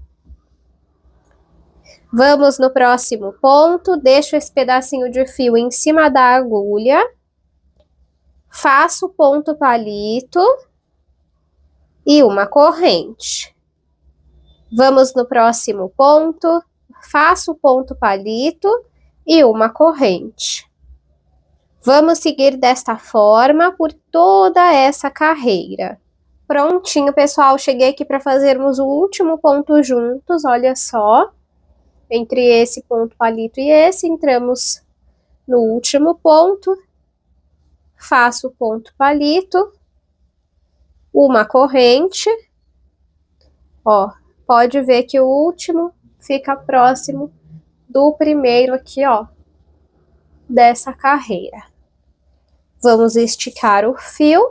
Vamos no próximo ponto, deixo esse pedacinho de fio em cima da agulha, faço ponto palito e uma corrente. Vamos no próximo ponto, faço ponto palito e uma corrente. Vamos seguir desta forma por toda essa carreira. Prontinho, pessoal, cheguei aqui para fazermos o último ponto juntos, olha só. Entre esse ponto palito e esse, entramos no último ponto, faço ponto palito, uma corrente, ó, pode ver que o último fica próximo do primeiro aqui, ó, dessa carreira. Vamos esticar o fio,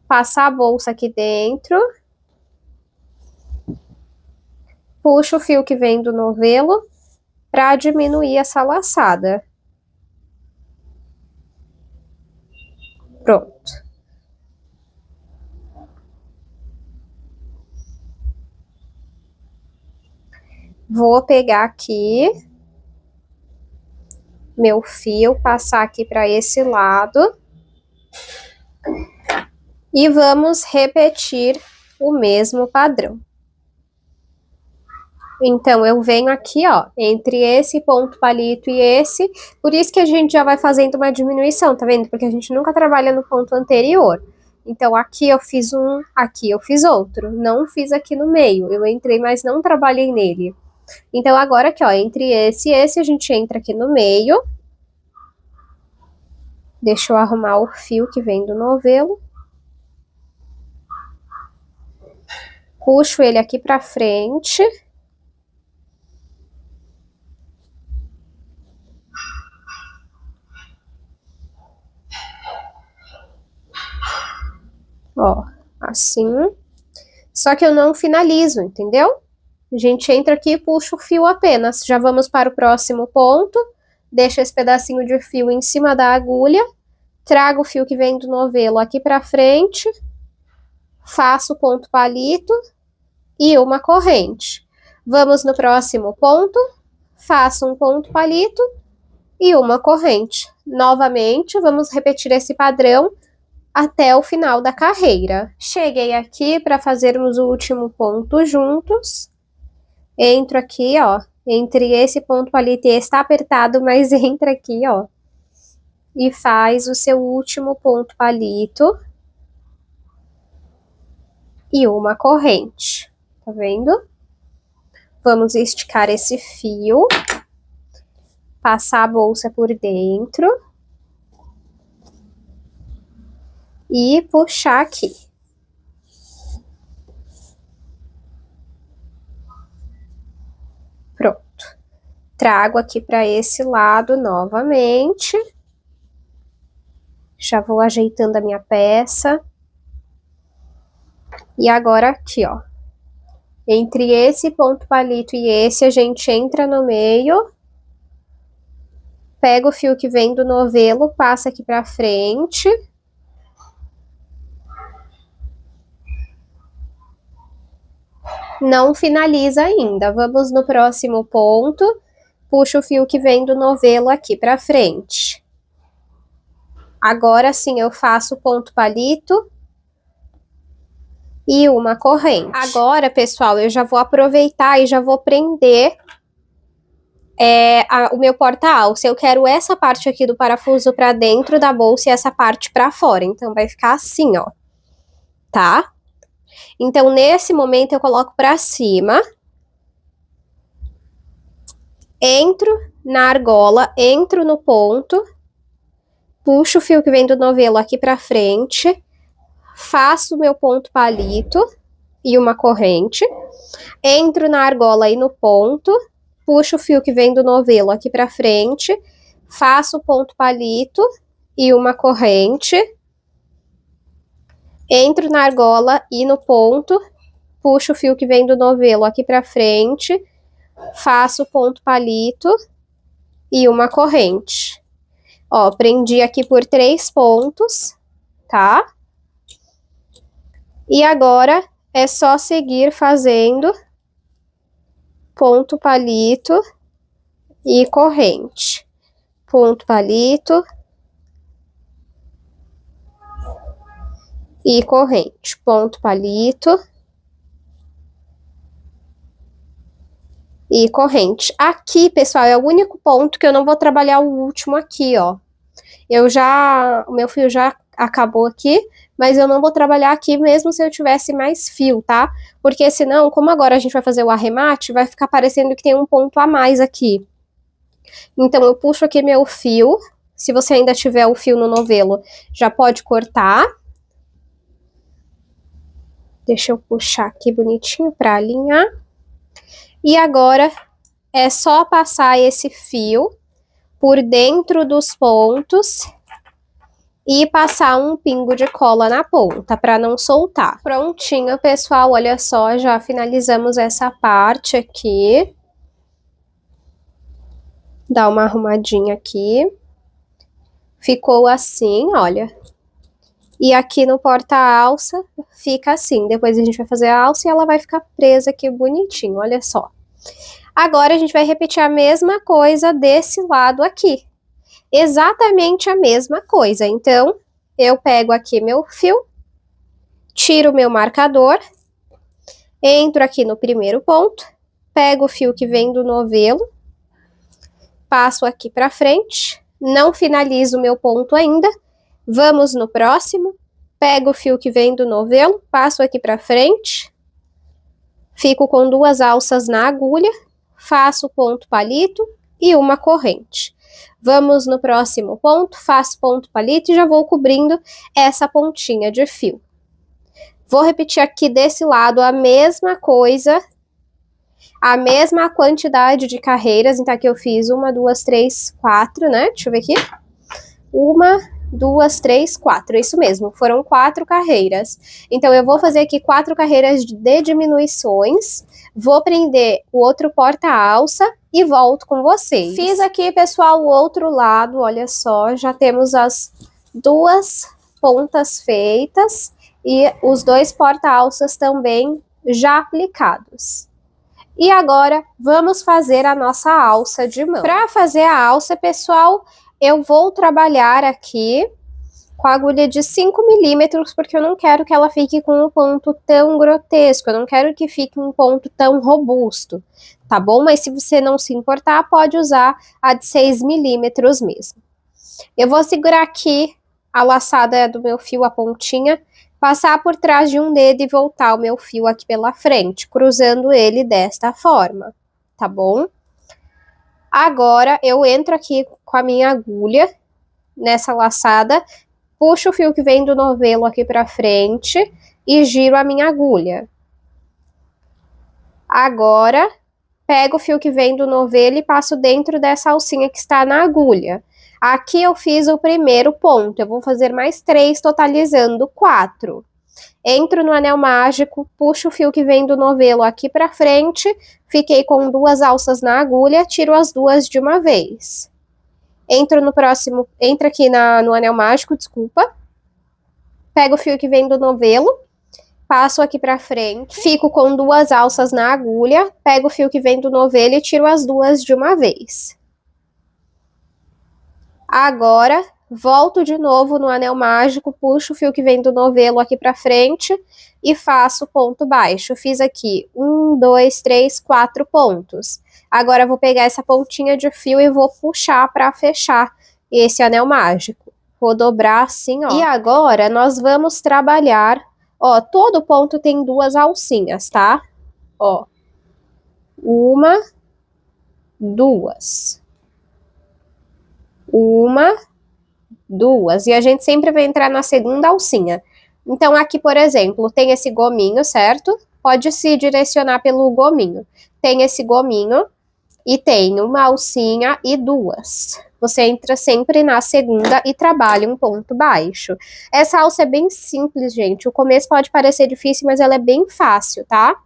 passar a bolsa aqui dentro, puxo o fio que vem do novelo para diminuir essa laçada. Pronto. Vou pegar aqui meu fio, passar aqui para esse lado e vamos repetir o mesmo padrão. Então, eu venho aqui, ó, entre esse ponto palito e esse, por isso que a gente já vai fazendo uma diminuição, tá vendo? Porque a gente nunca trabalha no ponto anterior. Então, aqui eu fiz um, aqui eu fiz outro, não fiz aqui no meio, eu entrei, mas não trabalhei nele. Então, agora aqui, ó, entre esse e esse, a gente entra aqui no meio. Deixa eu arrumar o fio que vem do novelo. Puxo ele aqui pra frente. Ó, assim. Só que eu não finalizo, entendeu? A gente entra aqui e puxa o fio apenas. Já vamos para o próximo ponto. Deixa esse pedacinho de fio em cima da agulha. Trago o fio que vem do novelo aqui pra frente. Faço o ponto palito e uma corrente. Vamos no próximo ponto. Faço um ponto palito e uma corrente. Novamente, vamos repetir esse padrão até o final da carreira. Cheguei aqui para fazermos o último ponto juntos. Entro aqui, ó, entre esse ponto palito e esse tá apertado, mas entra aqui, ó, e faz o seu último ponto palito e uma corrente, tá vendo? Vamos esticar esse fio, passar a bolsa por dentro e puxar aqui. Pronto. Trago aqui para esse lado novamente. Já vou ajeitando a minha peça. E agora aqui, ó. Entre esse ponto palito e esse, a gente entra no meio. Pega o fio que vem do novelo, passa aqui pra frente. Não finaliza ainda. Vamos no próximo ponto. Puxa o fio que vem do novelo aqui pra frente. Agora sim eu faço o ponto palito e uma corrente. Agora, pessoal, eu já vou aproveitar e já vou prender o meu porta-alça. Eu quero essa parte aqui do parafuso pra dentro da bolsa e essa parte pra fora. Então, vai ficar assim, ó. Tá? Então, nesse momento, eu coloco pra cima. Entro na argola, entro no ponto. Puxo o fio que vem do novelo aqui pra frente. Faço o meu ponto palito e uma corrente. Entro na argola e no ponto. Puxo o fio que vem do novelo aqui pra frente. Faço o ponto palito e uma corrente. Entro na argola e no ponto. Puxo o fio que vem do novelo aqui pra frente. Faço o ponto palito e uma corrente. Ó, prendi aqui por 3 pontos, tá? E agora é só seguir fazendo ponto palito e corrente. Ponto palito e corrente. Ponto palito e corrente. Aqui, pessoal, é o único ponto que eu não vou trabalhar o último aqui, ó. O meu fio já acabou aqui, mas eu não vou trabalhar aqui mesmo se eu tivesse mais fio, tá? Porque senão, como agora a gente vai fazer o arremate, vai ficar parecendo que tem um ponto a mais aqui. Então, eu puxo aqui meu fio. Se você ainda tiver o fio no novelo, já pode cortar. Deixa eu puxar aqui bonitinho pra alinhar. E agora, é só passar esse fio por dentro dos pontos e passar um pingo de cola na ponta, para não soltar. Prontinho, pessoal, olha só, já finalizamos essa parte aqui. Dá uma arrumadinha aqui. Ficou assim, olha. E aqui no porta-alça fica assim. Depois a gente vai fazer a alça e ela vai ficar presa aqui bonitinho, olha só. Agora a gente vai repetir a mesma coisa desse lado aqui. Exatamente a mesma coisa. Então, eu pego aqui meu fio, tiro o meu marcador, entro aqui no primeiro ponto, pego o fio que vem do novelo, passo aqui pra frente, não finalizo o meu ponto ainda, vamos no próximo, pego o fio que vem do novelo, passo aqui pra frente, fico com 2 alças na agulha, faço ponto palito e uma corrente. Vamos no próximo ponto, faço ponto palito e já vou cobrindo essa pontinha de fio. Vou repetir aqui desse lado a mesma coisa, a mesma quantidade de carreiras. Então aqui eu fiz 1, 2, 3, 4, né? Deixa eu ver aqui. 1, 2, 3, 4. Isso mesmo, foram 4 carreiras. Então, eu vou fazer aqui 4 carreiras de diminuições, vou prender o outro porta-alça e volto com vocês. Fiz aqui, pessoal, o outro lado, olha só, já temos as 2 pontas feitas e os 2 porta-alças também já aplicados. E agora, vamos fazer a nossa alça de mão. Para fazer a alça, pessoal, eu vou trabalhar aqui com a agulha de 5 milímetros, porque eu não quero que ela fique com um ponto tão grotesco, eu não quero que fique um ponto tão robusto, tá bom? Mas se você não se importar, pode usar a de 6 milímetros mesmo. Eu vou segurar aqui a laçada do meu fio, a pontinha, passar por trás de um dedo e voltar o meu fio aqui pela frente, cruzando ele desta forma, tá bom? Agora, eu entro aqui com a minha agulha nessa laçada, puxo o fio que vem do novelo aqui pra frente e giro a minha agulha. Agora, pego o fio que vem do novelo e passo dentro dessa alcinha que está na agulha. Aqui eu fiz o primeiro ponto, eu vou fazer mais 3, totalizando 4. Entro no anel mágico, puxo o fio que vem do novelo aqui pra frente, fiquei com 2 alças na agulha, tiro as 2 de uma vez. Entro aqui no anel mágico, desculpa. Pego o fio que vem do novelo, passo aqui pra frente, fico com 2 alças na agulha, pego o fio que vem do novelo e tiro as 2 de uma vez. Agora, volto de novo no anel mágico, puxo o fio que vem do novelo aqui pra frente e faço ponto baixo. Fiz aqui 1, 2, 3, 4 pontos. Agora, eu vou pegar essa pontinha de fio e vou puxar pra fechar esse anel mágico. Vou dobrar assim, ó. E agora, nós vamos trabalhar, ó, todo ponto tem 2 alcinhas, tá? Ó, 1, 2. 1, 2, e a gente sempre vai entrar na segunda alcinha. Então, aqui, por exemplo, tem esse gominho, certo? Pode se direcionar pelo gominho. Tem esse gominho e tem uma alcinha e 2. Você entra sempre na segunda e trabalha um ponto baixo. Essa alça é bem simples, gente. O começo pode parecer difícil, mas ela é bem fácil, tá?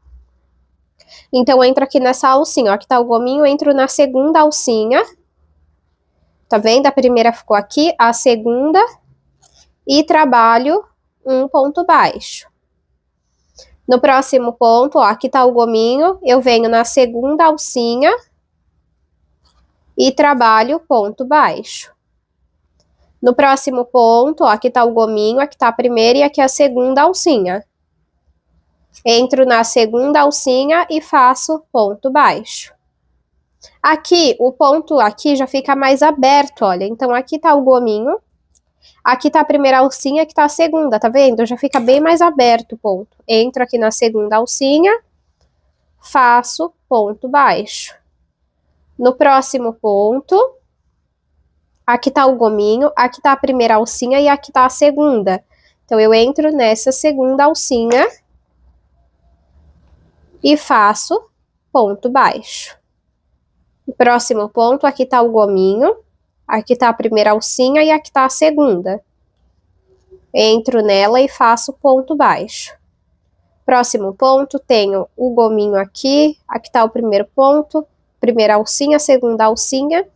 Então, eu entro aqui nessa alcinha, ó. Aqui tá o gominho, eu entro na segunda alcinha. Tá vendo? A primeira ficou aqui, a segunda, e trabalho um ponto baixo. No próximo ponto, ó, aqui tá o gominho, eu venho na segunda alcinha e trabalho ponto baixo. No próximo ponto, ó, aqui tá o gominho, aqui tá a primeira e aqui a segunda alcinha. Entro na segunda alcinha e faço ponto baixo. Aqui, o ponto aqui já fica mais aberto, olha. Então, aqui tá o gominho. Aqui tá a primeira alcinha, aqui tá a segunda, tá vendo? Já fica bem mais aberto o ponto. Entro aqui na segunda alcinha, faço ponto baixo. No próximo ponto, aqui tá o gominho, aqui tá a primeira alcinha e aqui tá a segunda. Então, eu entro nessa segunda alcinha e faço ponto baixo. No próximo ponto, aqui tá o gominho, aqui tá a primeira alcinha e aqui tá a segunda. Entro nela e faço ponto baixo. Próximo ponto, tenho o gominho aqui tá o primeiro ponto, primeira alcinha, segunda alcinha.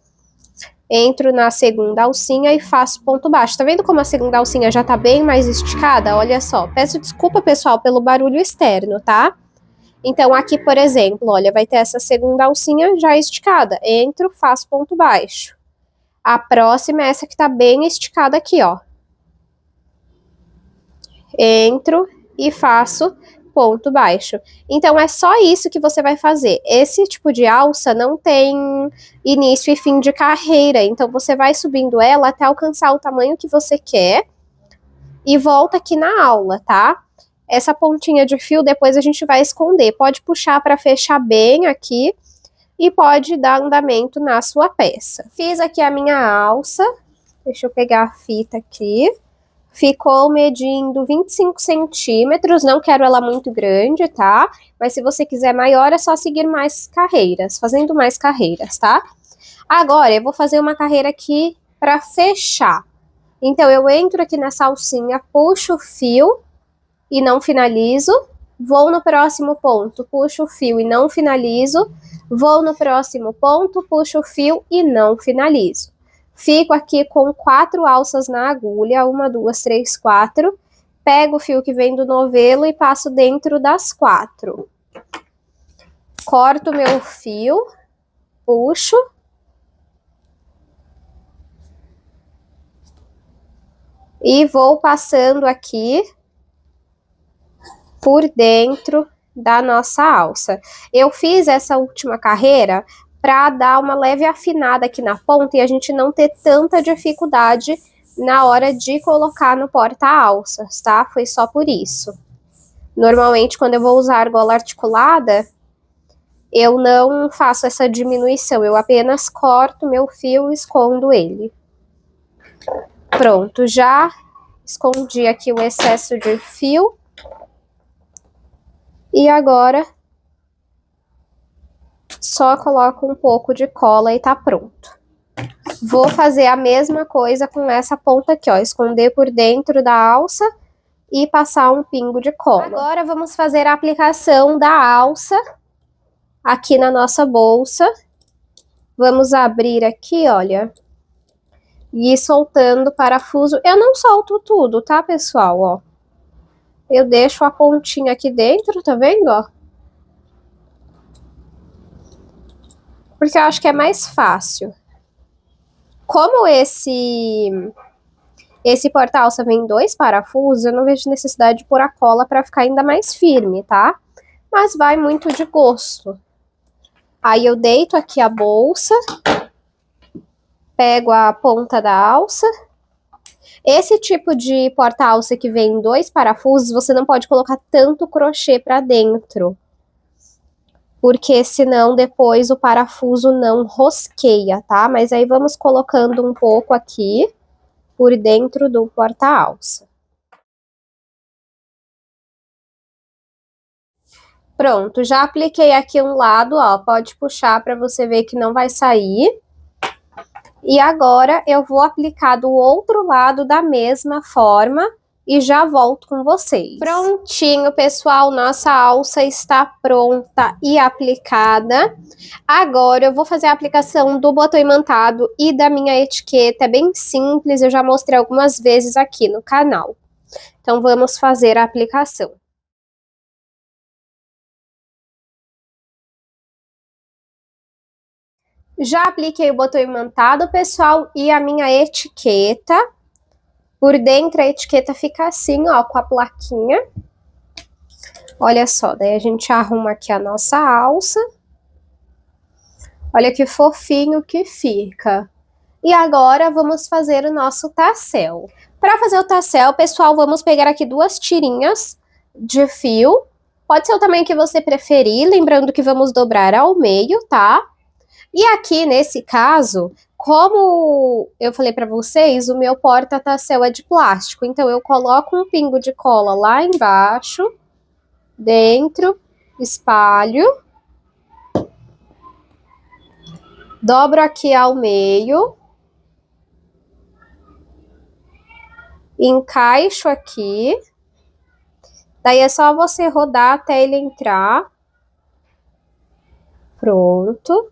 Entro na segunda alcinha e faço ponto baixo. Tá vendo como a segunda alcinha já tá bem mais esticada? Olha só, peço desculpa, pessoal, pelo barulho externo, tá? Então, aqui, por exemplo, olha, vai ter essa segunda alcinha já esticada. Entro, faço ponto baixo. A próxima é essa que tá bem esticada aqui, ó. Entro e faço ponto baixo. Então, é só isso que você vai fazer. Esse tipo de alça não tem início e fim de carreira. Então, você vai subindo ela até alcançar o tamanho que você quer e volta aqui na aula, tá? Essa pontinha de fio depois a gente vai esconder. Pode puxar para fechar bem aqui e pode dar andamento na sua peça. Fiz aqui a minha alça. Deixa eu pegar a fita aqui. Ficou medindo 25 centímetros. Não quero ela muito grande, tá? Mas se você quiser maior, é só seguir mais carreiras. Fazendo mais carreiras, tá? Agora, eu vou fazer uma carreira aqui para fechar. Então, eu entro aqui nessa alcinha, puxo o fio e não finalizo. Vou no próximo ponto, puxo o fio e não finalizo. Vou no próximo ponto, puxo o fio e não finalizo. Fico aqui com 4 alças na agulha, 1, 2, 3, 4. Pego o fio que vem do novelo e passo dentro das 4. Corto meu fio, puxo. E vou passando aqui por dentro da nossa alça. Eu fiz essa última carreira para dar uma leve afinada aqui na ponta e a gente não ter tanta dificuldade na hora de colocar no porta-alças, tá? Foi só por isso. Normalmente, quando eu vou usar argola articulada, eu não faço essa diminuição, eu apenas corto meu fio e escondo ele. Pronto, já escondi aqui o excesso de fio. E agora, só coloco um pouco de cola e tá pronto. Vou fazer a mesma coisa com essa ponta aqui, ó, esconder por dentro da alça e passar um pingo de cola. Agora vamos fazer a aplicação da alça aqui na nossa bolsa. Vamos abrir aqui, olha, e ir soltando o parafuso. Eu não solto tudo, tá, pessoal, ó. Eu deixo a pontinha aqui dentro, tá vendo, ó? Porque eu acho que é mais fácil. Como esse porta-alça vem 2 parafusos, eu não vejo necessidade de pôr a cola para ficar ainda mais firme, tá? Mas vai muito de gosto. Aí eu deito aqui a bolsa, pego a ponta da alça. Esse tipo de porta-alça que vem 2 parafusos, você não pode colocar tanto crochê para dentro, porque senão depois o parafuso não rosqueia, tá? Mas aí vamos colocando um pouco aqui por dentro do porta-alça. Pronto, já apliquei aqui um lado, ó, pode puxar para você ver que não vai sair. E agora eu vou aplicar do outro lado da mesma forma e já volto com vocês. Prontinho, pessoal, nossa alça está pronta e aplicada. Agora eu vou fazer a aplicação do botão imantado e da minha etiqueta, é bem simples, eu já mostrei algumas vezes aqui no canal. Então vamos fazer a aplicação. Já apliquei o botão imantado, pessoal, e a minha etiqueta. Por dentro a etiqueta fica assim, ó, com a plaquinha. Olha só, daí a gente arruma aqui a nossa alça. Olha que fofinho que fica. E agora vamos fazer o nosso tassel. Para fazer o tassel, pessoal, vamos pegar aqui 2 tirinhas de fio. Pode ser o tamanho que você preferir, lembrando que vamos dobrar ao meio, tá? E aqui, nesse caso, como eu falei para vocês, o meu porta-tassel é de plástico, então eu coloco um pingo de cola lá embaixo, dentro, espalho, dobro aqui ao meio, encaixo aqui, daí é só você rodar até ele entrar. Pronto.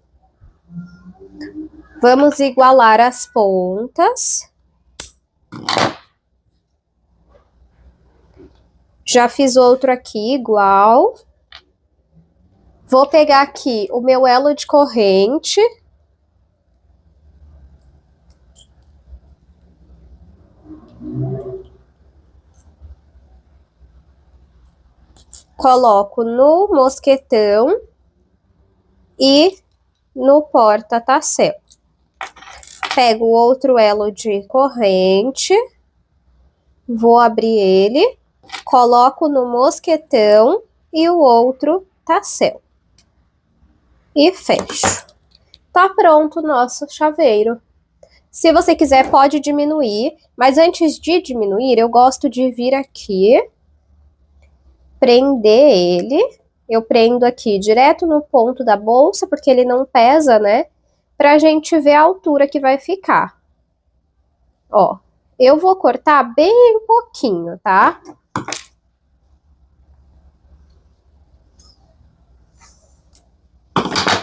Vamos igualar as pontas. Já fiz outro aqui igual. Vou pegar aqui o meu elo de corrente. Coloco no mosquetão e no porta-tassel. Pego o outro elo de corrente, vou abrir ele, coloco no mosquetão e o outro tassel. E fecho. Tá pronto o nosso chaveiro. Se você quiser, pode diminuir, mas antes de diminuir, eu gosto de vir aqui, prender ele. Eu prendo aqui direto no ponto da bolsa, porque ele não pesa, né? Pra gente ver a altura que vai ficar. Ó, Eu vou cortar bem pouquinho, tá?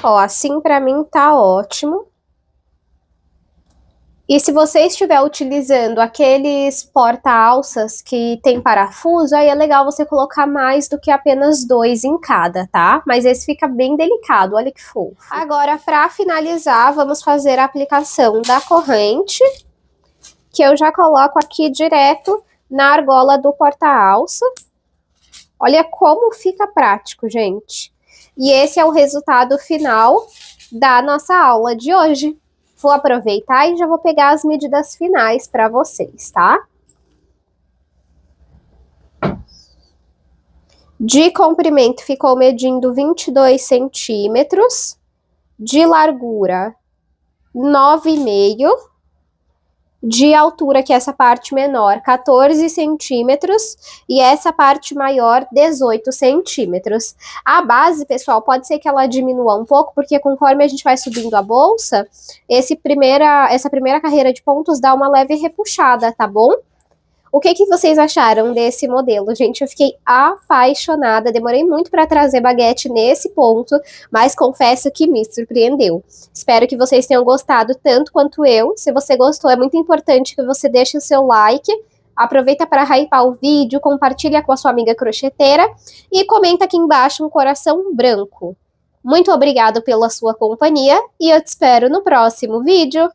Ó, assim pra mim tá ótimo. E se você estiver utilizando aqueles porta-alças que tem parafuso, aí é legal você colocar mais do que apenas 2 em cada, tá? Mas esse fica bem delicado, olha que fofo. Agora, para finalizar, vamos fazer a aplicação da corrente, que eu já coloco aqui direto na argola do porta-alça. Olha como fica prático, gente. E esse é o resultado final da nossa aula de hoje. Vou aproveitar e já vou pegar as medidas finais para vocês, tá? De comprimento ficou medindo 22 centímetros, de largura 9,5, de altura, que é essa parte menor, 14 centímetros, e essa parte maior, 18 centímetros. A base, pessoal, pode ser que ela diminua um pouco, porque conforme a gente vai subindo a bolsa, essa primeira carreira de pontos dá uma leve repuxada, tá bom? O que vocês acharam desse modelo? Gente, eu fiquei apaixonada, demorei muito para trazer baguete nesse ponto, mas confesso que me surpreendeu. Espero que vocês tenham gostado tanto quanto eu. Se você gostou, é muito importante que você deixe o seu like, aproveita para hypar o vídeo, compartilha com a sua amiga crocheteira e comenta aqui embaixo um coração branco. Muito obrigada pela sua companhia e eu te espero no próximo vídeo.